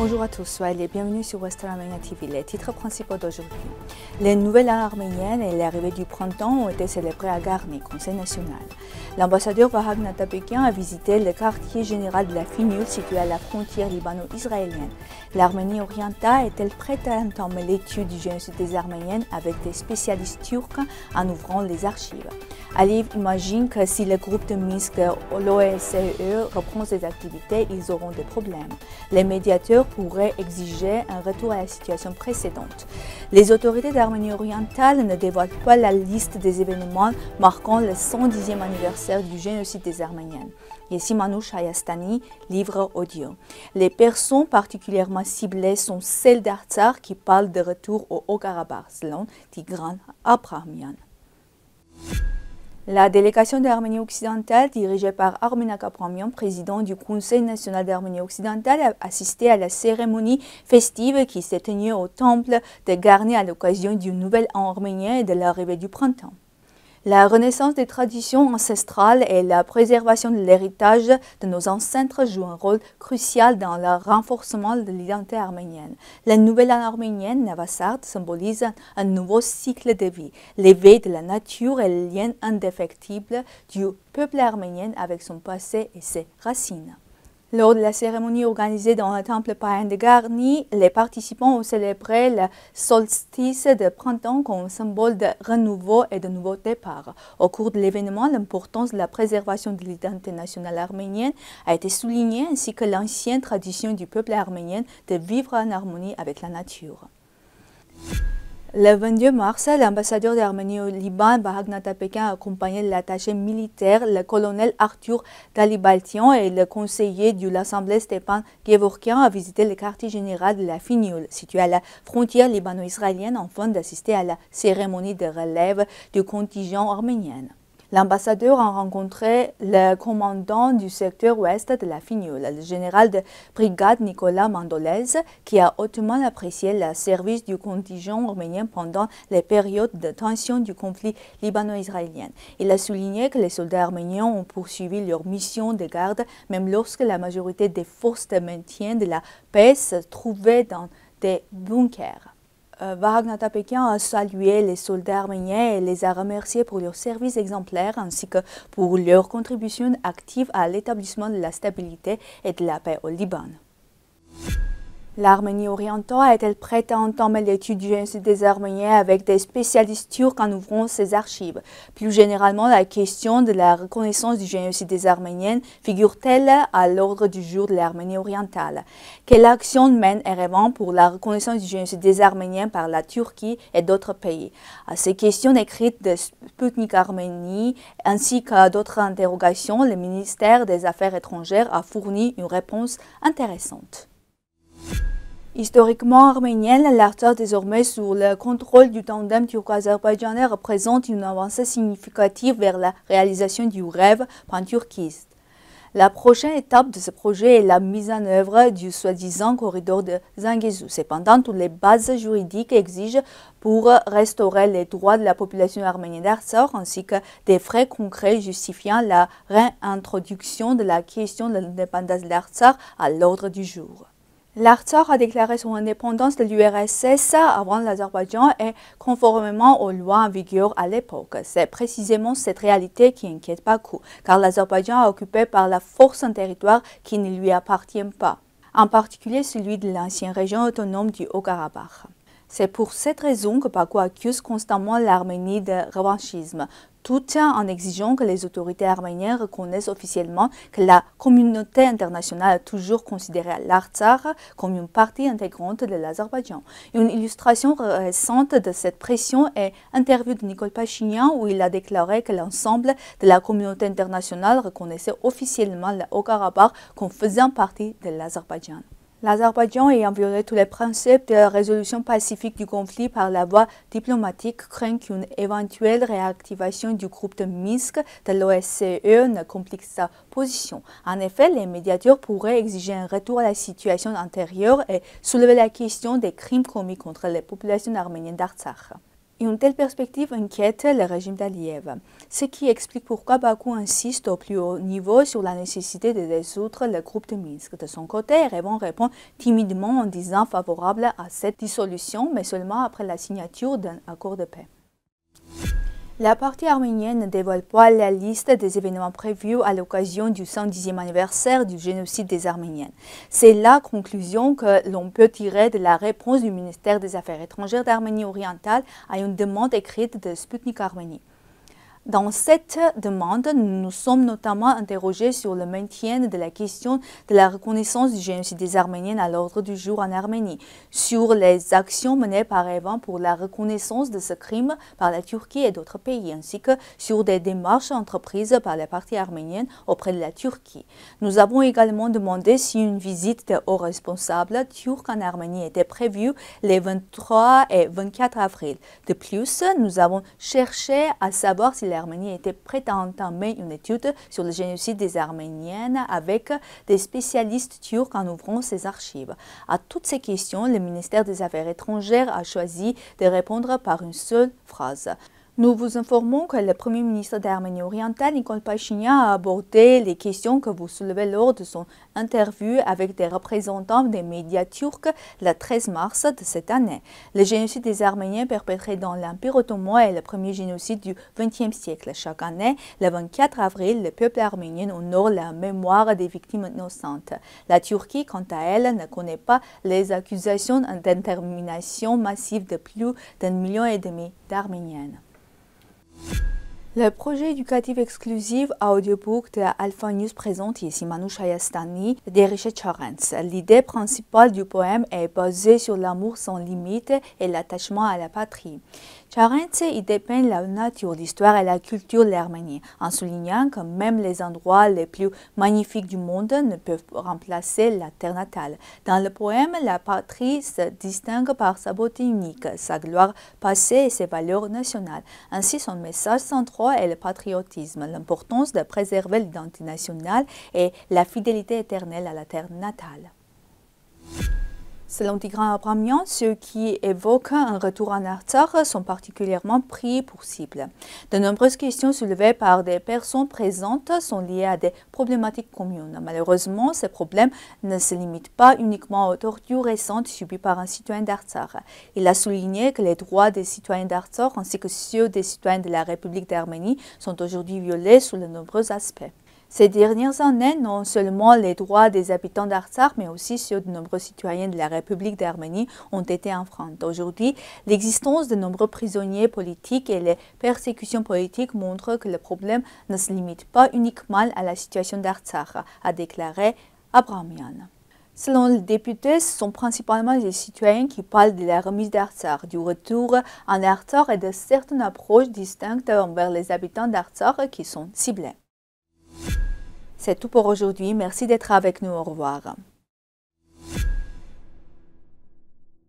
Bonjour à tous, soyez les bienvenus sur Western Armenia TV. Les titres principaux d'aujourd'hui. Les nouvelles années arméniennes et l'arrivée du printemps ont été célébrées à Garni, Conseil national. L'ambassadeur Vahag Natapékian a visité le quartier général de la Finule situé à la frontière libano-israélienne. L'Arménie orientale est-elle prête à entamer l'étude du génocide des Arméniennes avec des spécialistes turcs en ouvrant les archives? Aliyev imagine que si le groupe de Minsk de l'OSCE reprend ses activités, ils auront des problèmes. Les médiateurs pourraient exiger un retour à la situation précédente. Les autorités d'Arménie orientale ne dévoilent pas la liste des événements marquant le 110e anniversaire du génocide des Arméniennes. Yessi Manouche Hayastani, livre audio. Les personnes particulièrement ciblées sont celles d'Artsakh qui parlent de retour au Haut-Karabakh, selon Tigran Abrahamian. La délégation d'Arménie occidentale, dirigée par Armenak Abrahamian, président du Conseil national d'Arménie occidentale, a assisté à la cérémonie festive qui s'est tenue au temple de Garni à l'occasion du nouvel an arménien et de l'arrivée du printemps. La renaissance des traditions ancestrales et la préservation de l'héritage de nos ancêtres jouent un rôle crucial dans le renforcement de l'identité arménienne. La nouvelle année arménienne, Navasart, symbolise un nouveau cycle de vie, l'éveil de la nature et le lien indéfectible du peuple arménien avec son passé et ses racines. Lors de la cérémonie organisée dans le temple païen de Garni, les participants ont célébré le solstice de printemps comme symbole de renouveau et de nouveau départ. Au cours de l'événement, l'importance de la préservation de l'identité nationale arménienne a été soulignée, ainsi que l'ancienne tradition du peuple arménien de vivre en harmonie avec la nature. Le 22 mars, l'ambassadeur d'Arménie au Liban, Vahag Natapékian, a accompagné l'attaché militaire, le colonel Arthur Dalibaltian et le conseiller de l'Assemblée Stepan Gevorkian à visiter le quartier général de la Finule, situé à la frontière libano-israélienne, afin d'assister à la cérémonie de relève du contingent arménien. L'ambassadeur a rencontré le commandant du secteur ouest de la Finule, le général de brigade Nicolas Mandolez, qui a hautement apprécié le service du contingent arménien pendant les périodes de tension du conflit libano-israélien. Il a souligné que les soldats arméniens ont poursuivi leur mission de garde, même lorsque la majorité des forces de maintien de la paix se trouvaient dans des bunkers. Vahag Natapékian a salué les soldats arméniens et les a remerciés pour leur service exemplaire ainsi que pour leur contribution active à l'établissement de la stabilité et de la paix au Liban. L'Arménie orientale est-elle prête à entamer l'étude du génocide des Arméniens avec des spécialistes turcs en ouvrant ses archives? Plus généralement, la question de la reconnaissance du génocide des Arméniens figure-t-elle à l'ordre du jour de l'Arménie orientale? Quelle action mène Erevan pour la reconnaissance du génocide des Arméniens par la Turquie et d'autres pays? À ces questions écrites de Sputnik Arménie ainsi qu'à d'autres interrogations, le ministère des Affaires étrangères a fourni une réponse intéressante. Historiquement arménienne, l'Artsakh désormais sous le contrôle du tandem turco-azerbaïdjanais représente une avancée significative vers la réalisation du rêve pan-turquiste. La prochaine étape de ce projet est la mise en œuvre du soi-disant corridor de Zangezur. Cependant, toutes les bases juridiques exigent pour restaurer les droits de la population arménienne d'Artsakh ainsi que des frais concrets justifiant la réintroduction de la question de l'indépendance de l'Artsakh à l'ordre du jour. L'Artsakh a déclaré son indépendance de l'URSS avant l'Azerbaïdjan et conformément aux lois en vigueur à l'époque. C'est précisément cette réalité qui inquiète Bakou, car l'Azerbaïdjan a occupé par la force un territoire qui ne lui appartient pas, en particulier celui de l'ancienne région autonome du Haut-Karabakh. C'est pour cette raison que Bakou accuse constamment l'Arménie de revanchisme, tout en exigeant que les autorités arméniennes reconnaissent officiellement que la communauté internationale a toujours considéré l'Artsakh comme une partie intégrante de l'Azerbaïdjan. Une illustration récente de cette pression est l'interview de Nicole Pachinian où il a déclaré que l'ensemble de la communauté internationale reconnaissait officiellement le Haut-Karabakh comme faisant partie de l'Azerbaïdjan. L'Azerbaïdjan, ayant violé tous les principes de résolution pacifique du conflit par la voie diplomatique, craint qu'une éventuelle réactivation du groupe de Minsk de l'OSCE ne complique sa position. En effet, les médiateurs pourraient exiger un retour à la situation antérieure et soulever la question des crimes commis contre les populations arméniennes d'Artsakh. Une telle perspective inquiète le régime d'Aliyev, ce qui explique pourquoi Bakou insiste au plus haut niveau sur la nécessité de résoudre le groupe de Minsk. De son côté, Erevan répond timidement en disant favorable à cette dissolution, mais seulement après la signature d'un accord de paix. La partie arménienne ne dévoile pas la liste des événements prévus à l'occasion du 110e anniversaire du génocide des Arméniens. C'est la conclusion que l'on peut tirer de la réponse du ministère des Affaires étrangères d'Arménie orientale à une demande écrite de Sputnik Arménie. Dans cette demande, nous nous sommes notamment interrogés sur le maintien de la question de la reconnaissance du génocide des Arméniens à l'ordre du jour en Arménie, sur les actions menées par Erevan pour la reconnaissance de ce crime par la Turquie et d'autres pays, ainsi que sur des démarches entreprises par la partie arménienne auprès de la Turquie. Nous avons également demandé si une visite de hauts responsables turcs en Arménie était prévue les 23 et 24 avril. De plus, nous avons cherché à savoir si l'Arménie était prête à entamer une étude sur le génocide des Arméniennes avec des spécialistes turcs en ouvrant ses archives. À toutes ces questions, le ministère des Affaires étrangères a choisi de répondre par une seule phrase. Nous vous informons que le Premier ministre d'Arménie orientale, Nikol Pachinian, a abordé les questions que vous soulevez lors de son interview avec des représentants des médias turcs le 13 mars de cette année. Le génocide des Arméniens perpétré dans l'Empire ottoman est le premier génocide du XXe siècle. Chaque année, le 24 avril, le peuple arménien honore la mémoire des victimes innocentes. La Turquie, quant à elle, ne connaît pas les accusations d'intermination massive de plus d'1,5 million d'Arméniennes. Le projet éducatif exclusif audiobook de Alpha News présente ici Manouche Hayastani de Richard Charents. L'idée principale du poème est basée sur l'amour sans limite et l'attachement à la patrie. Charents y dépeint la nature, l'histoire et la culture de l'Arménie, en soulignant que même les endroits les plus magnifiques du monde ne peuvent remplacer la terre natale. Dans le poème, la patrie se distingue par sa beauté unique, sa gloire passée et ses valeurs nationales. Ainsi, son message central est le patriotisme, l'importance de préserver l'identité nationale et la fidélité éternelle à la terre natale. Selon Tigran Abramian, ceux qui évoquent un retour en Artsakh sont particulièrement pris pour cible. De nombreuses questions soulevées par des personnes présentes sont liées à des problématiques communes. Malheureusement, ces problèmes ne se limitent pas uniquement aux tortures récentes subies par un citoyen d'Artsakh. Il a souligné que les droits des citoyens d'Artsakh ainsi que ceux des citoyens de la République d'Arménie sont aujourd'hui violés sous de nombreux aspects. Ces dernières années, non seulement les droits des habitants d'Artsakh, mais aussi ceux de nombreux citoyens de la République d'Arménie ont été enfreints. Aujourd'hui, l'existence de nombreux prisonniers politiques et les persécutions politiques montrent que le problème ne se limite pas uniquement à la situation d'Artsakh, a déclaré Abramian. Selon le député, ce sont principalement les citoyens qui parlent de la remise d'Artsakh, du retour en Artsakh et de certaines approches distinctes envers les habitants d'Artsakh qui sont ciblés. C'est tout pour aujourd'hui. Merci d'être avec nous. Au revoir.